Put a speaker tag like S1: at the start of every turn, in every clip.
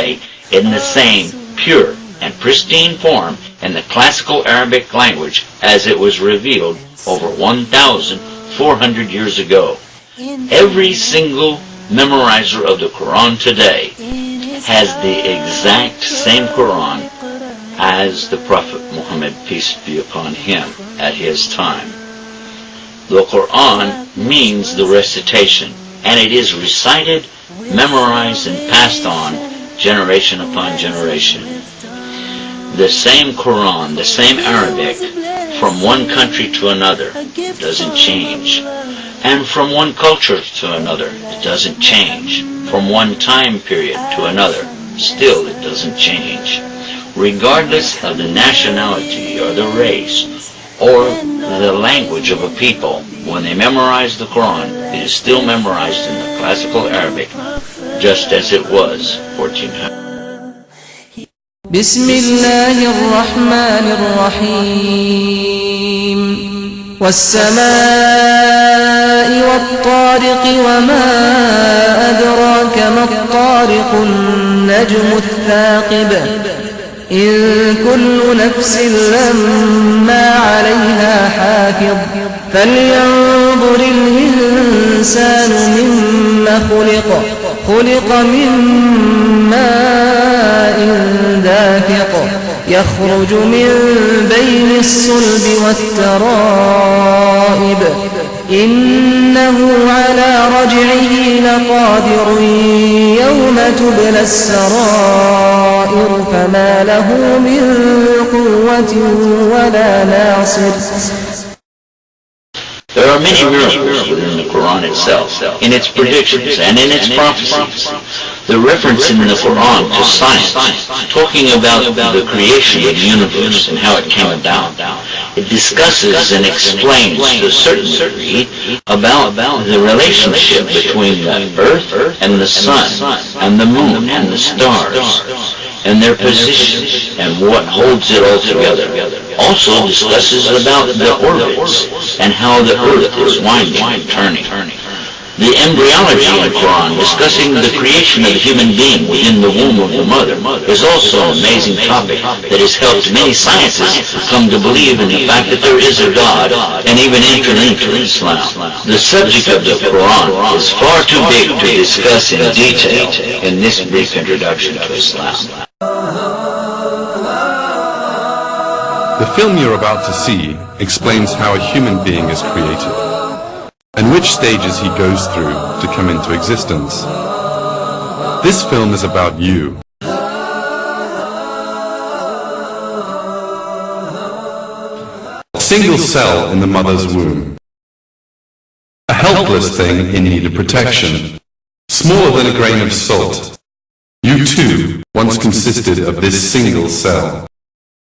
S1: today in the same pure and pristine form in the classical Arabic language as it was revealed over 1,400 years ago. Every single memorizer of the Quran today has the exact same Quran as the Prophet Muhammad, peace be upon him, at his time. The Quran means the recitation, and it is recited, memorized, and passed on generation upon generation. The same Quran, the same Arabic, from one country to another, doesn't change. And from one culture to another, it doesn't change. From one time period to another, still it doesn't change. Regardless of the nationality or the race or the language of a people, when they memorize the Quran, it is still memorized in the classical Arabic, just as it was 1400.
S2: بسم الله الرحمن الرحيم والسماء والطارق وما أدراك ما الطارق النجم الثاقب إن كل نفس لما عليها حافظ فلينظر الإنسان مما خلق من ماء دافق يخرج من بين الصلب والترائب إنه على رجعه لقادر يوم تبلى السرائر فما له من قوة ولا ناصر.
S1: There are many miracles within the Quran itself, in its predictions and in its prophecies. The reference in the Quran to science, talking about the creation of the universe and how it came about. It discusses and explains to a certain degree about the relationship between the earth and the sun and the moon and the stars and their position and what holds it all together. Also discusses about the orbits and how the earth is winding and turning. The embryology in the Quran, discussing the creation of the human being within the womb of the mother, is also an amazing topic that has helped many scientists come to believe in the fact that there is a God and even enter into Islam. The subject of the Quran is far too big to discuss in detail in this brief introduction to Islam.
S3: The film you're about to see explains how a human being is created and which stages he goes through to come into existence. This film is about you. A single cell in the mother's womb. A helpless thing in need of protection, smaller than a grain of salt. You too once consisted of this single cell,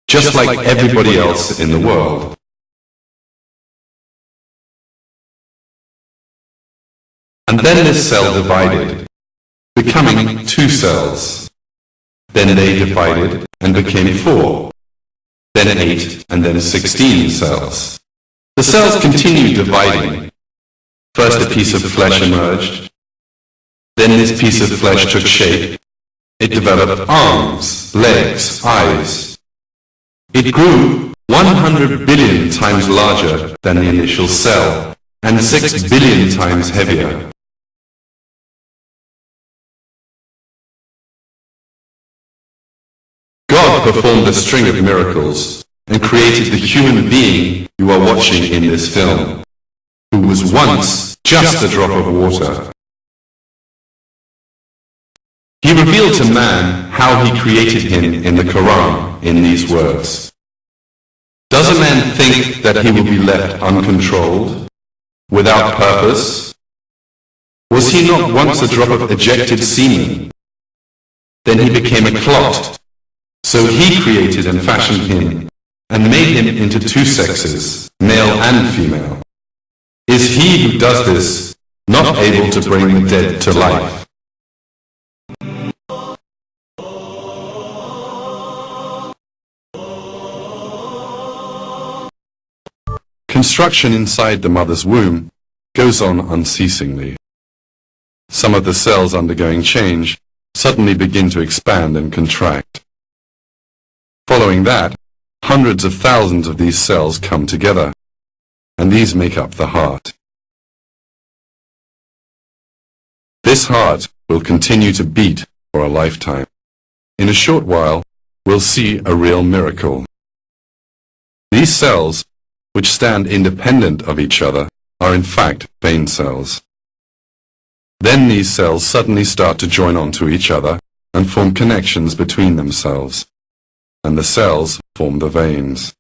S3: just like everybody else in the world. And then this cell divided, becoming 2 cells. Then they divided and became 4, then 8, and then 16 cells. The cells continued dividing. First a piece of flesh emerged, then this piece of flesh took shape. It developed arms, legs, eyes. It grew 100 billion times larger than the initial cell, and 6 billion times heavier. God performed a string of miracles and created the human being you are watching in this film, who was once just a drop of water. He revealed to man how he created him in the Quran in these words. Does a man think that he will be left uncontrolled, without purpose? Was he not once a drop of ejected semen? Then he became a clot. So he created and fashioned him, and made him into 2 sexes, male and female. Is he who does this not able to bring the dead to life? Construction inside the mother's womb goes on unceasingly. Some of the cells undergoing change suddenly begin to expand and contract. Following that, hundreds of thousands of these cells come together, and these make up the heart. This heart will continue to beat for a lifetime. In a short while, we'll see a real miracle. These cells, which stand independent of each other, are in fact vein cells. Then these cells suddenly start to join onto each other and form connections between themselves, and the cells form the veins.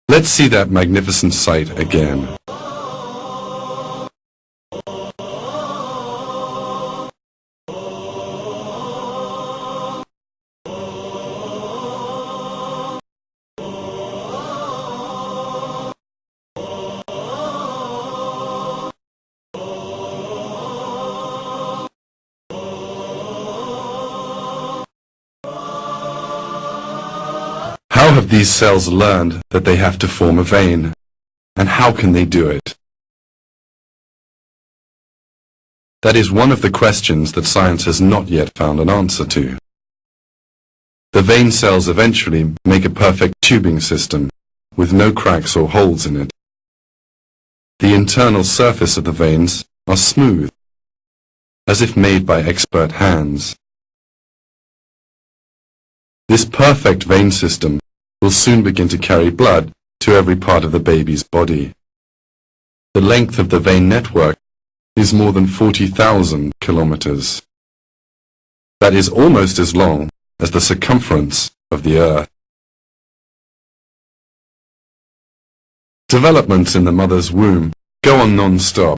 S3: Let's see that magnificent sight again. How have these cells learned that they have to form a vein, and how can they do it? That is one of the questions that science has not yet found an answer to. The vein cells eventually make a perfect tubing system, with no cracks or holes in it. The internal surface of the veins are smooth, as if made by expert hands. This perfect vein system will soon begin to carry blood to every part of the baby's body. The length of the vein network is more than 40,000 kilometers. That is almost as long as the circumference of the Earth. Developments in the mother's womb go on non-stop.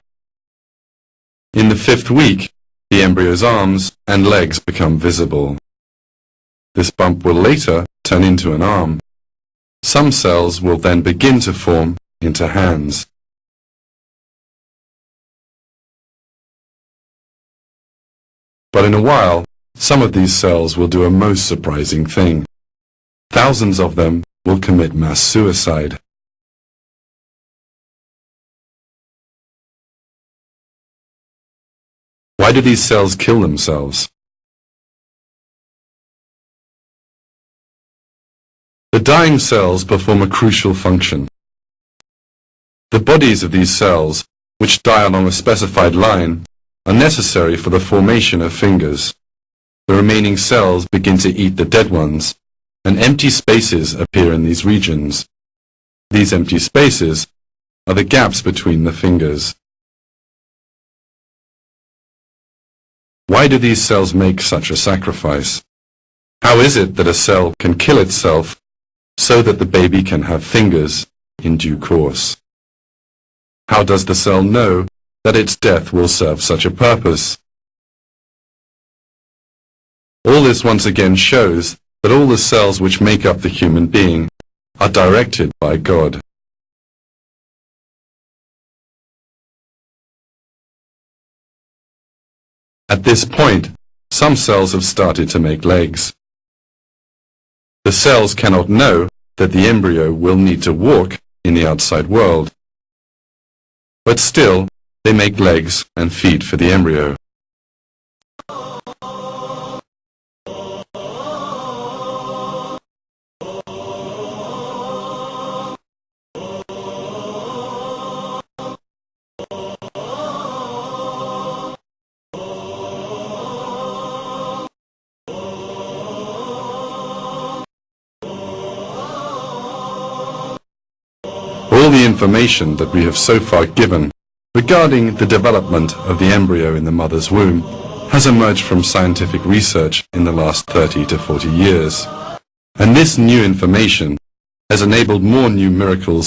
S3: In the 5th week, the embryo's arms and legs become visible. This bump will later turn into an arm. Some cells will then begin to form into hands. But in a while, some of these cells will do a most surprising thing. Thousands of them will commit mass suicide. Why do these cells kill themselves? The dying cells perform a crucial function. The bodies of these cells, which die along a specified line, are necessary for the formation of fingers. The remaining cells begin to eat the dead ones, and empty spaces appear in these regions. These empty spaces are the gaps between the fingers. Why do these cells make such a sacrifice? How is it that a cell can kill itself so that the baby can have fingers in due course? How does the cell know that its death will serve such a purpose? All this once again shows that all the cells which make up the human being are directed by God. At this point, some cells have started to make legs. The cells cannot know that the embryo will need to walk in the outside world. But still, they make legs and feet for the embryo. All the information that we have so far given regarding the development of the embryo in the mother's womb has emerged from scientific research in the last 30 to 40 years. And this new information has enabled more new miracles